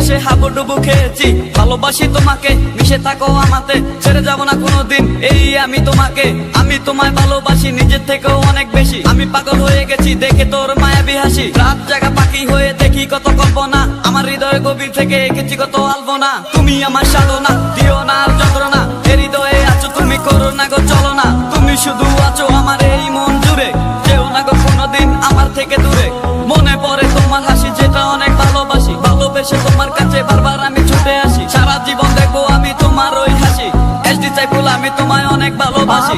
ভালোবেসে হাবুডুবু খেয়েছি, ভালোবাসি তোমাকে, মিশে থাকো আমাতে, ছেড়ে যাব না কোনোদিন এই আমি তোমাকে। আমি তোমায় ভালোবাসি নিজের থেকেও অনেক বেশি, আমি পাগল হয়ে গেছি দেখে তোর মায়াবী হাসি। রাত জাগা পাখি হয়ে দেখি কত কল্পনা, আমার হৃদয় গভীর থেকে এঁকেছি কত আলপনা। তুমি আমার সাধনা, দিও না আর যন্ত্রণা, এ হৃদয়ে আছো তুমি, করো না গো চলো না। তুমি শুধু আছো আমার এই মন জুড়ে, যেও না গো কোনোদিন আমার থেকে দূরে। মনে পড়ে তোমার হাসি যেটা অনেক ভালোবাসি, ভালোবেসে তোমার কাছে বারবার আমি ছুটে আসি। সারা জীবন দেখবো আমি তোমার ওই হাসি, এসডি সাইফুল আমি তোমায় অনেক ভালোবাসি।